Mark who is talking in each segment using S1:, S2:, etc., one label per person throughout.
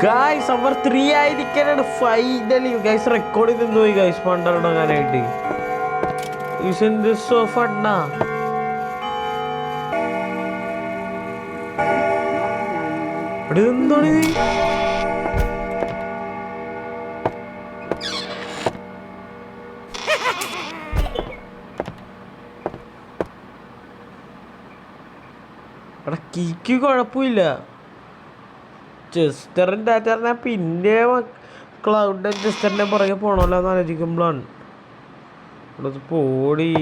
S1: Guys അവർ 3 ആയിരിക്കാനാണ് finally guys record ചെയ്തു പോയി guys പണ്ടറങ്ങാനായിട്ട്. Isn't this so fun now? എന്താണ് കീക്ക് കുഴപ്പമില്ല. ചെസ്റ്ററിൻ്റെ ആറ്റാറിനെ പിന്നെ ക്ലൗഡ് ചെസ്റ്ററിൻ്റെ പുറകെ പോകണമല്ലോ എന്ന് ആലോചിക്കുമ്പോഴാണ് ഇവിടെ പോടി.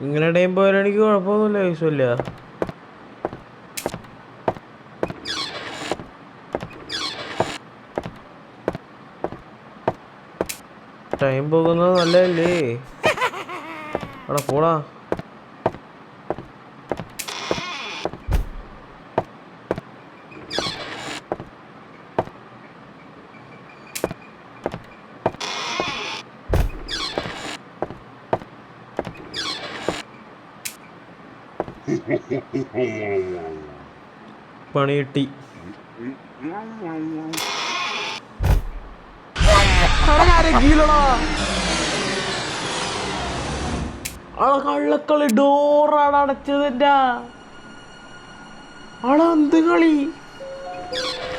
S1: ഇങ്ങനെ ടൈം പോയാലും എനിക്ക് കുഴപ്പമൊന്നുമില്ല, ആവശ്യമില്ല. ടൈം പോകുന്നത് നല്ലതല്ലേ. അവിടെ പോടാ. പണി കിട്ടി. കള്ളക്കളി ഡോറാണ് അടച്ചതിൻ്റെ ആളെന്ത് കളി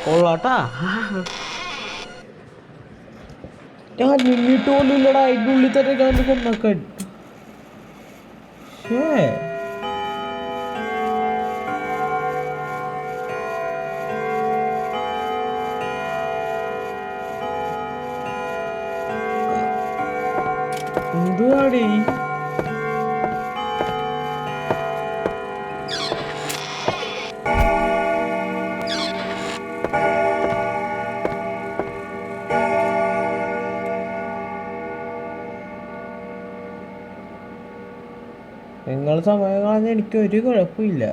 S1: കൊള്ളാട്ടാ. ഞാൻ നിന്നിട്ട് പോലും ഇല്ലടാ, അതിൻ്റെ ഉള്ളിൽ തന്നെ ഞാൻ കൊന്നൊക്കെ. എന്തുവാടി നിങ്ങൾ സമയം കളഞ്ഞ എനിക്ക് ഒരു കുഴപ്പമില്ല.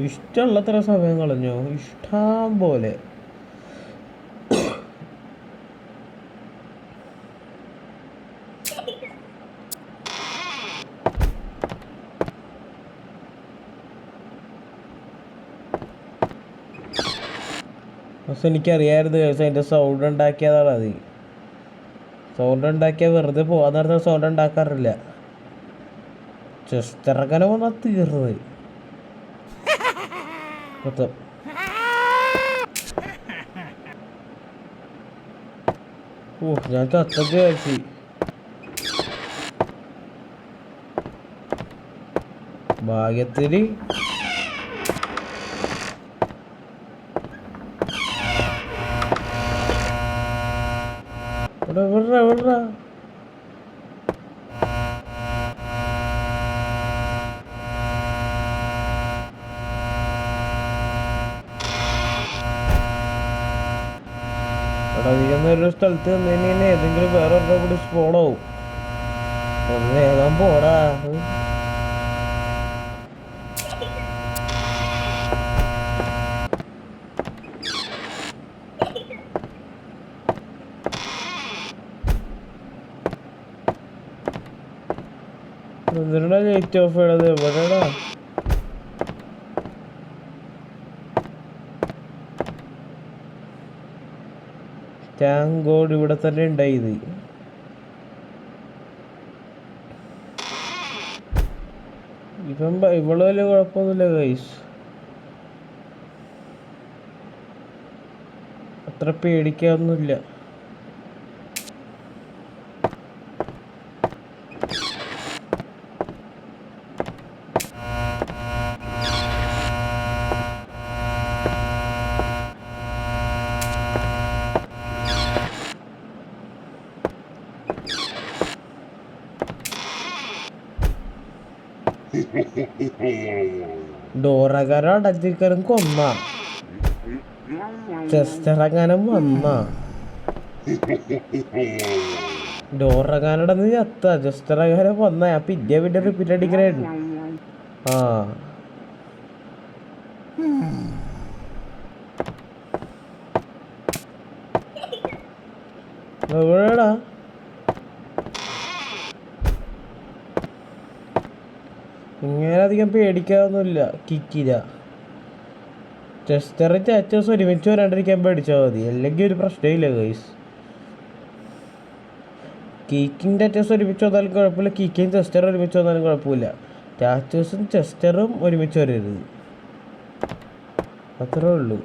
S1: ഇഷ്ടമുള്ളത്ര സമയം കളഞ്ഞോ, ഇഷ്ടം പോലെ. പക്ഷെ എനിക്കറിയാമായിരുന്നു കേസ് അതിൻ്റെ സൗണ്ട് ഉണ്ടാക്കിയതാണ്. അത് സൗണ്ട് ഉണ്ടാക്കിയാൽ വെറുതെ പോകാൻ നേരത്തെ സൗണ്ട് ഉണ്ടാക്കാറില്ല. ജസ്റ്റ് ഇറങ്ങാൻ വന്നാൽ തീർന്നത് മൊത്തം. ഓ ഞാൻ ചത്തക്ക് കഴിച്ചു. ഭാഗ്യത്തിന് എവിടാ അധികം ഒരു സ്ഥലത്ത് നിന്നതിന് ഏതെങ്കിലും വേറെ ഒരാ കൂടി സ്പോണാവും. ഒന്ന് വേഗം പോടാ. എന്തിനാ ലൈറ്റ് ഓഫ് ചെയ്യണത്? എവിടെടാ താങ്ക് ഗോഡ് ഇവിടെ തന്നെ ഉണ്ടായത്. ഇവള് വലിയ കുഴപ്പമൊന്നുമില്ല ഗൈസ്, അത്ര പേടിക്കാനൊന്നുമില്ല. ഡോറകാരൻ അടച്ചിക്കലും കൊന്ന ചെസ്റ്ററങ്ങാനും വന്ന ഡോറകാനടന്ന് ചത്ത ചെസ്റ്ററങ്ങാനും വന്ന. ഞാൻ പിന്നെ റിപ്പീറ്റ് അടിക്കണായിരുന്നു. ആ എവിടെടാ ഇങ്ങനെ അധികം പേടിക്കാവുന്നില്ല. കിക്കില്ല. ടെസ്റ്ററും ചാച്ചേഴ്സ് ഒരുമിച്ച് വരാണ്ടിരിക്കാൻ പേടിച്ചാൽ മതി, അല്ലെങ്കിൽ ഒരു പ്രശ്നമില്ല ഗൈസ്. കീക്കിങ് ടാറ്റേഴ്സ് ഒരുമിച്ച് വന്നാലും കുഴപ്പമില്ല, കീക്കിങ് ചെസ്റ്റർ ഒരുമിച്ച് വന്നാലും കുഴപ്പമില്ല. ടാറ്റേഴ്സും ചെസ്റ്ററും ഒരുമിച്ച് വരരുത്, അത്രേ ഉള്ളൂ.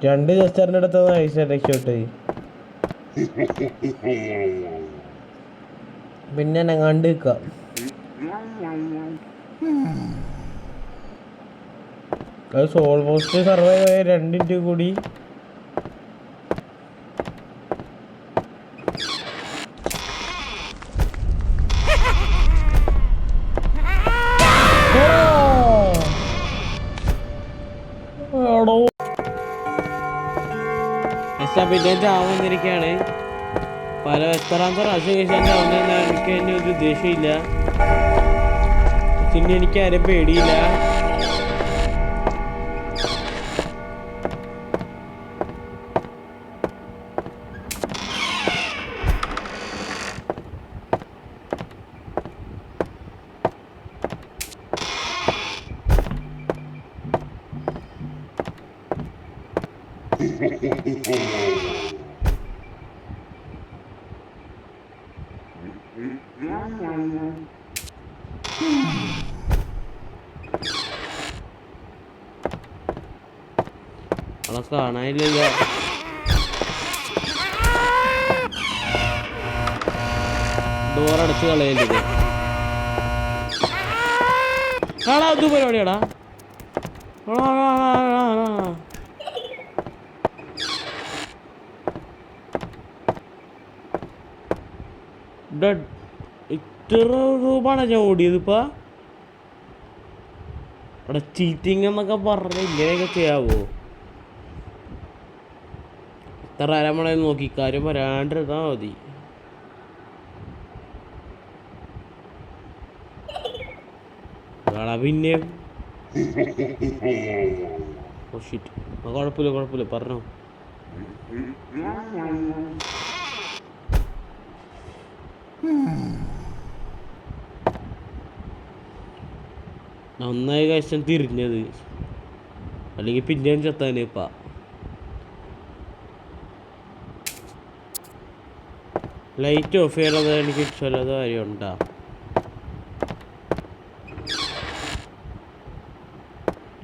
S1: രണ്ട് ചെസ്റ്ററിൻ്റെ അടുത്ത് ഐസ് രക്ഷോട്ട്. പിന്നെ കണ്ട് നിൽക്കാം. ഓൾമോസ്റ്റ് സർവൈവ് ആയ 2 മിനിറ്റ് കൂടി. പിന്നെ ചാവുന്നിരിക്കുകയാണ്. എത്രാമത്തെ പ്രാവശ്യം കഴിച്ചാൽ ചാവുന്ന എനിക്ക് തന്നെ ഒരു ഉദ്ദേശമില്ല. പിന്നെ എനിക്ക് ആരും പേടിയില്ല. അവളെ കാണാനില്ല. ഡോറടച്ച് കളയേണ്ടത് ആടാ, അത് പരിപാടിയാടാ. ഇത്ര രൂപയാണ് ഞാൻ ഓടിയത്. ഇപ്പം അവിടെ ചീറ്റിങ് എന്നൊക്കെ പറഞ്ഞ ഇങ്ങനെയൊക്കെ ചെയ്യാവോ? എത്ര അരമണ നോക്കി കാര്യം വരാണ്ടിരുന്നാ മതി. പിന്നെ കുഴപ്പമില്ല പറഞ്ഞോ. നന്നായി കഴിച്ചാൽ തിരിഞ്ഞത്, അല്ലെങ്കിൽ പിന്നെയും ചത്താനേ. ഇപ്പ ലൈറ്റ് ഓഫ് ചെയ്യണത് എനിക്ക് ഇഷ്ടമല്ലാത്ത കാര്യമുണ്ടാ.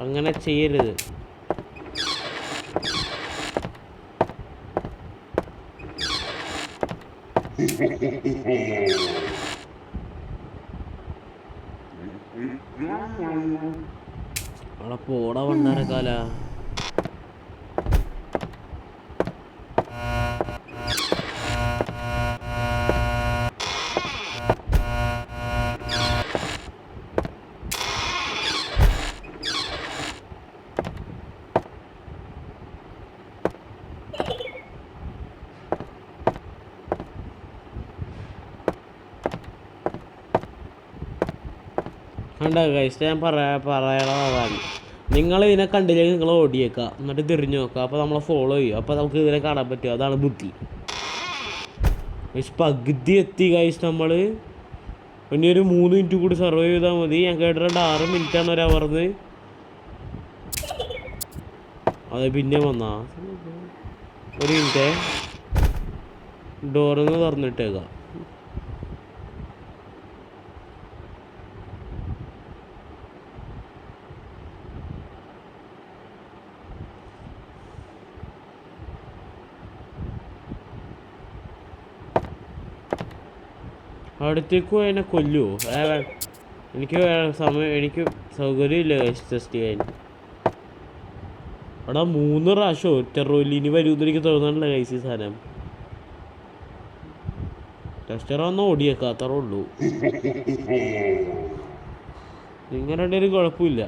S1: അങ്ങനെ ചെയ്യരുത്. അവിടെ പോടാ വണ്ണാരക്കാല. ഞാൻ പറയണതാണ്, നിങ്ങൾ ഇതിനെ കണ്ടില്ലെങ്കിൽ നിങ്ങൾ ഓടിയേക്കുക, എന്നിട്ട് തിരിഞ്ഞു നോക്കുക. അപ്പോൾ നമ്മളെ ഫോളോ ചെയ്യും, അപ്പോൾ നമുക്ക് ഇതിനെ കാണാൻ പറ്റും. അതാണ് ബുദ്ധി. പകുതി എത്തി ഗൈസ്. നമ്മൾ ഇനി ഒരു 3 മിനിറ്റ് കൂടി സർവൈവ് ചെയ്താൽ മതി. ഞാൻ കേട്ടിട്ടുണ്ട് 6 മിനിറ്റാണ് ഒരു അവർന്ന്. അതെ, പിന്നെ വന്നാ 1 മിനിറ്റ് ഡോറിന്ന് തുറന്നിട്ടേക്കാം. അടുത്തേക്ക് എന്നെ കൊല്ലുമോ? എനിക്ക് സൗകര്യമില്ല ടെസ്റ്റ് ചെയ്യാൻ. അവിടെ 3 പ്രാവശ്യം ഒറ്റ ഇനി വരുമെന്ന് എനിക്ക് തോന്നുന്നില്ല കൈസ്. ഈ സാധനം ടെസ്റ്റർ വന്ന് ഓടിയേക്കാം, അത്രേ ഉള്ളൂ. നിങ്ങളുടെ ഒരു കുഴപ്പമില്ല.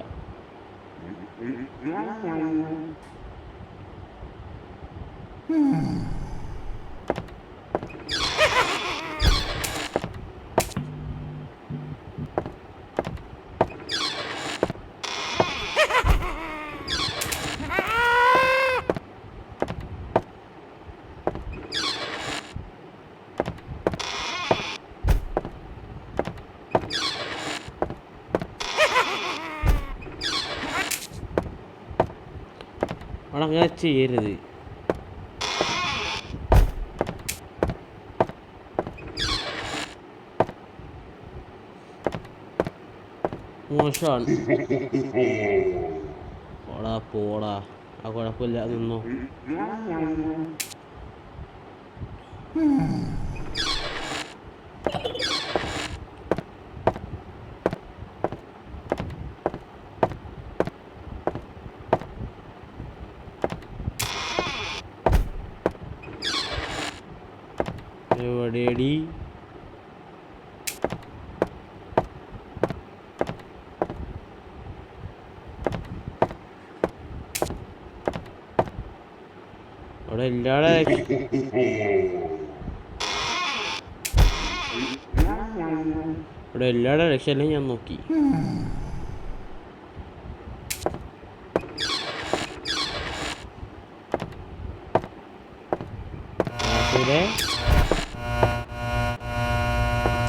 S1: അവളങ്ങനെ ചെയ്യരുത്. മോശമാണ്. പോടാ പോടാ, ആ കുഴപ്പമില്ല, നിന്നോ. എവിടെയടി? അവിടെ എല്ലാവരുടെ രക്ഷയിലും ഞാൻ നോക്കി.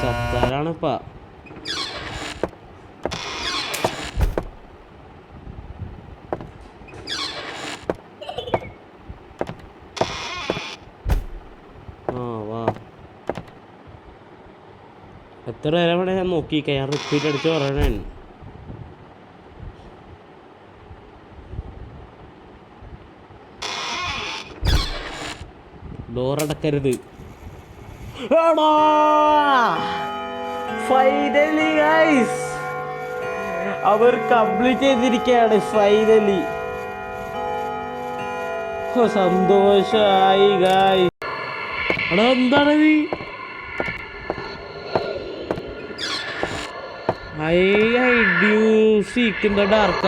S1: ചത്താലാണിപ്പ. എത്ര നേരം വേണേ ഞാൻ നോക്കിക്കാം. ഞാൻ റിപ്പീറ്റ് അടിച്ച് പറയണേ. ഡോറടക്കരുത്. ഫൈനലി ഗൈസ്, അവർ കംപ്ലീറ്റ് ചെയ്തിരിക്കുകയാണ്. ഫൈനലി സന്തോഷായി ഗൈസ്. എടാ എന്താണത്? I do seek in the dark.